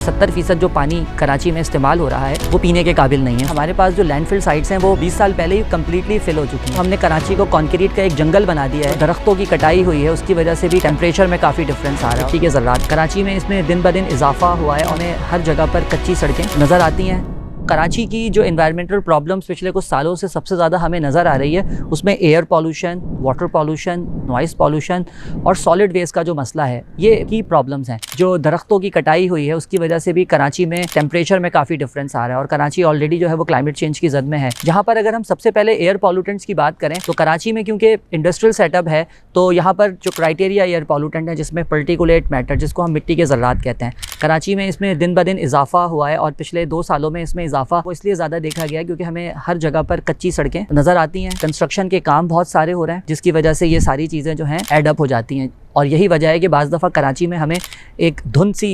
70% जो पानी कराची में इस्तेमाल हो रहा है वो पीने के काबिल नहीं है। हमारे पास जो लैंडफिल साइट्स हैं वो 20 साल पहले ही कम्प्लीटली फिल हो चुकी हैं। हमने कराची को कंक्रीट का एक जंगल बना दिया है, दरख्तों की कटाई हुई है, उसकी वजह से भी टेम्परेचर में काफ़ी डिफरेंस आ रहा है। ठीक है, ज़रात कराची में इसमें दिन ब दिन इजाफा हुआ है, उन्हें हर जगह पर कच्ची सड़कें नज़र आती हैं। कराची की जो एनवायरमेंटल प्रॉब्लम्स पिछले कुछ सालों से सबसे ज़्यादा हमें नज़र आ रही है, उसमें air pollution, water pollution, noise pollution और सॉलिड वेस्ट का जो मसला है, ये की प्रॉब्लम्स हैं। जो दरख्तों की कटाई हुई है उसकी वजह से भी कराची में टेम्परेचर में काफ़ी डिफरेंस आ रहा है और कराची ऑलरेडी जो है वो क्लाइमेट चेंज की जद में है। जहाँ पर अगर हम सबसे पहले एयर पॉल्यूटेंट्स की बात करें तो कराची में क्योंकि इंडस्ट्रियल सेटअप है तो यहाँ पर जो क्राइटेरिया एयर पॉल्यूटेंट है जिसमें पर्टिकुलेट मैटर, जिसको हम मिट्टी के ज़र्रात कहते हैं, कराची में इसमें दिन ब दिन इजाफा हुआ है और पिछले 2 सालों में इसमें इजाफा वो इसलिए ज़्यादा देखा गया क्योंकि हमें हर जगह पर कच्ची सड़कें नज़र आती हैं, कंस्ट्रक्शन के काम बहुत सारे हो रहे हैं, जिसकी वजह से ये सारी चीज़ें जो हैं एड अप हो जाती हैं। और यही वजह है कि बाज़ दफ़ा कराची में हमें एक धुंध सी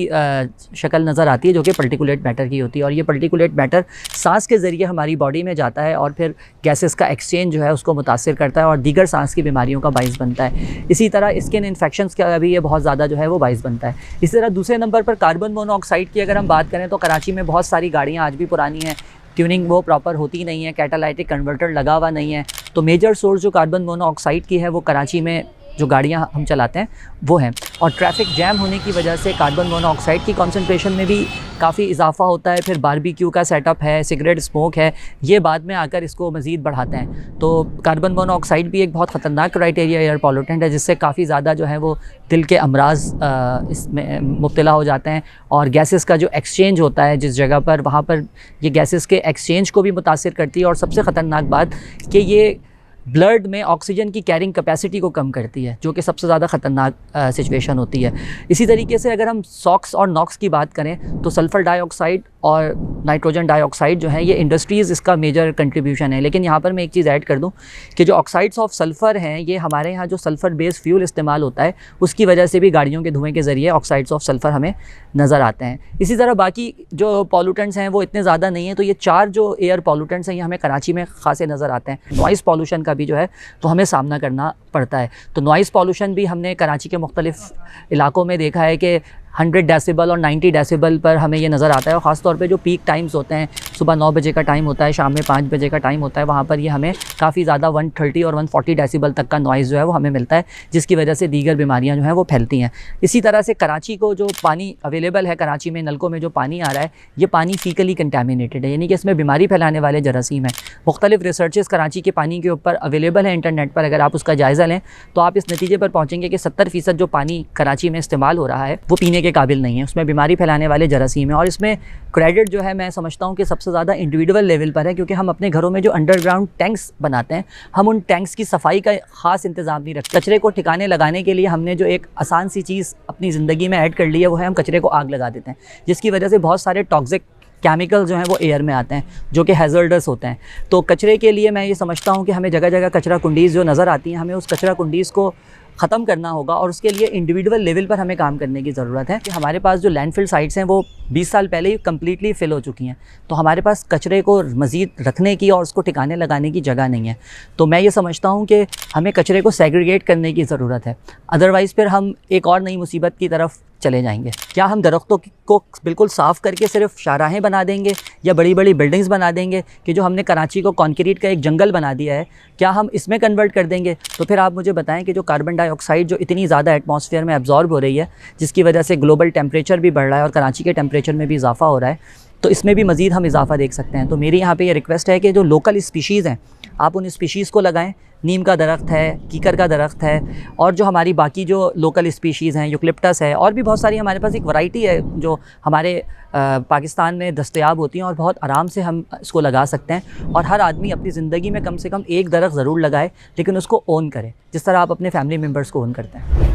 शक्ल नज़र आती है जो कि पर्टिकुलेट मैटर की होती है और ये पर्टिकुलेट मैटर सांस के ज़रिए हमारी बॉडी में जाता है और फिर गैसेस का एक्सचेंज जो है उसको मुतासिर करता है और दीगर सांस की बीमारियों का बाइस बनता है। इसी तरह स्किन इन्फेक्शंस का भी ये बहुत ज़्यादा जो है वो बाइस बनता है। इसी तरह दूसरे नंबर पर कार्बन मोनोऑक्साइड की अगर हम बात करें तो कराची में बहुत सारी गाड़ियाँ आज भी पुरानी हैं, ट्यूनिंग वो प्रॉपर होती नहीं है, कैटालाइटिक कन्वर्टर लगा हुआ नहीं है, तो मेजर सोर्स जो कार्बन मोनोऑक्साइड की है वो कराची में जो गाड़ियां हम चलाते हैं वो हैं। और ट्रैफिक जैम होने की वजह से कार्बन मोनोऑक्साइड की कॉन्सेंट्रेशन में भी काफ़ी इजाफा होता है। फिर बारबेक्यू का सेटअप है, सिगरेट स्मोक है, ये बाद में आकर इसको मज़ीद बढ़ाते हैं। तो कार्बन मोनोऑक्साइड भी एक बहुत ख़तरनाक क्राइटेरिया एयर पॉल्यूटेंट है जिससे काफ़ी ज़्यादा जो है वो दिल के अमराज इसमें मुब्तला हो जाते हैं और गैसेस का जो एक्सचेंज होता है जिस जगह पर, वहाँ पर ये गैसेस के एक्सचेंज को भी मुतासिर करती है और सबसे ख़तरनाक बात कि ये ब्लड में ऑक्सीजन की कैरिंग कैपेसिटी को कम करती है, जो कि सबसे ज़्यादा ख़तरनाक सिचुएशन होती है। इसी तरीके से अगर हम सॉक्स और नॉक्स की बात करें तो सल्फ़र डाइऑक्साइड और नाइट्रोजन डाइऑक्साइड जो है ये इंडस्ट्रीज़ इसका मेजर कंट्रीब्यूशन है। लेकिन यहाँ पर मैं एक चीज़ ऐड कर दूँ कि जो ऑक्साइड्स ऑफ सल्फ़र हैं ये हमारे यहाँ जो सल्फ़र बेस्ड फ्यूल इस्तेमाल होता है उसकी वजह से भी गाड़ियों के धुएँ के ज़रिए ऑक्साइड्स ऑफ सल्फ़र हमें नज़र आते हैं। इसी तरह बाकी जो पॉल्यूटेंट्स हैं वो इतने ज़्यादा नहीं हैं, तो ये 4 जो एयर पॉल्यूटेंट्स हैं ये हमें कराची में खासे नज़र आते हैं। नॉइज़ पॉल्यूशन का भी जो है तो हमें सामना करना पड़ता है। तो नॉइज़ पॉल्यूशन भी हमने कराची के मुख्तलिफ़ इलाकों में देखा है कि 100 डेसिबल और 90 डेसिबल पर हमें ये नज़र आता है और ख़ास तौर पे जो पीक टाइम्स होते हैं, सुबह 9 बजे का टाइम होता है, शाम में 5 बजे का टाइम होता है, वहाँ पर ये हमें काफ़ी ज़्यादा 130 और 140 डेसिबल तक का नॉइज़ जो है वो हमें मिलता है, जिसकी वजह से दीगर बीमारियाँ जो हैं वो फैलती हैं। इसी तरह से कराची को जो पानी अवेलेबल है, कराची में नलकों में जो पानी आ रहा है ये पानी फीकली कंटेमिनेटेड है, यानी कि इसमें बीमारी फैलाने वाले जरासीम हैं। मुख्तलिफ रिसर्चेस कराची के पानी के ऊपर अवेलेबल है इंटरनेट पर, अगर आप उसका जायज़ा लें तो आप इस नतीजे पर पहुँचेंगे कि 70% जो पानी कराची में इस्तेमाल हो रहा है वो पीने के काबिल नहीं है, उसमें बीमारी फैलाने वाले जरासीम है। और इसमें क्रेडिट जो है मैं समझता हूँ कि सबसे ज़्यादा इंडिविजुअल लेवल पर है, क्योंकि हम अपने घरों में जो अंडरग्राउंड टैंक्स बनाते हैं हम उन टैंक्स की सफाई का ख़ास इंतज़ाम नहीं रखते। कचरे को ठिकाने लगाने के लिए हमने जो एक आसान सी चीज़ अपनी ज़िंदगी में ऐड कर ली है वो है हम कचरे को आग लगा देते हैं, जिसकी वजह से बहुत सारे टॉक्सिक केमिकल जो हैं वो एयर में आते हैं जो कि हैज़र्डस होते हैं। तो कचरे के लिए मैं ये समझता हूँ कि हमें जगह जगह कचरा कुंडीज़ जो नज़र आती हैं, हमें उस कचरा कुंडीज़ को ख़त्म करना होगा और उसके लिए इंडिविजुअल लेवल पर हमें काम करने की ज़रूरत है। कि हमारे पास जो लैंडफिल साइट्स हैं वो 20 साल पहले ही कम्प्लीटली फिल हो चुकी हैं, तो हमारे पास कचरे को मज़ीद रखने की और उसको ठिकाने लगाने की जगह नहीं है। तो मैं ये समझता हूँ कि हमें कचरे को सेग्रीगेट करने की ज़रूरत है, अदरवाइज़ फिर हम एक और नई मुसीबत की तरफ चले जाएंगे। क्या हम दरख्तों को बिल्कुल साफ़ करके सिर्फ शाहराहें बना देंगे या बड़ी बड़ी बिल्डिंग्स बना देंगे कि जो हमने कराची को कंक्रीट का एक जंगल बना दिया है, क्या हम इसमें कन्वर्ट कर देंगे? तो फिर आप मुझे बताएं कि जो कार्बन डाइऑक्साइड जो इतनी ज़्यादा एटमॉस्फेयर में एब्जॉर्ब हो रही है, जिसकी वजह से ग्लोबल टेम्परेचर भी बढ़ रहा है और कराची के टेम्परेचर में भी इजाफा हो रहा है, तो इसमें भी मज़ीद हम इजाफा देख सकते हैं। तो मेरी यहाँ पे ये रिक्वेस्ट है कि जो लोकल स्पीशीज़ हैं आप उन स्पीशीज़ को लगाएं। नीम का दरख्त है, कीकर का दरख्त है और जो हमारी बाकी जो लोकल स्पीशीज़ हैं, यूकलिप्टस है और भी बहुत सारी हमारे पास एक वैरायटी है जो हमारे पाकिस्तान में दस्तयाब होती हैं और बहुत आराम से हम इसको लगा सकते हैं। और हर आदमी अपनी ज़िंदगी में कम से कम एक दरख्त ज़रूर लगाए, लेकिन उसको ओन करे जिस तरह आप अपने फैमिली मेम्बर्स को ओन करते हैं।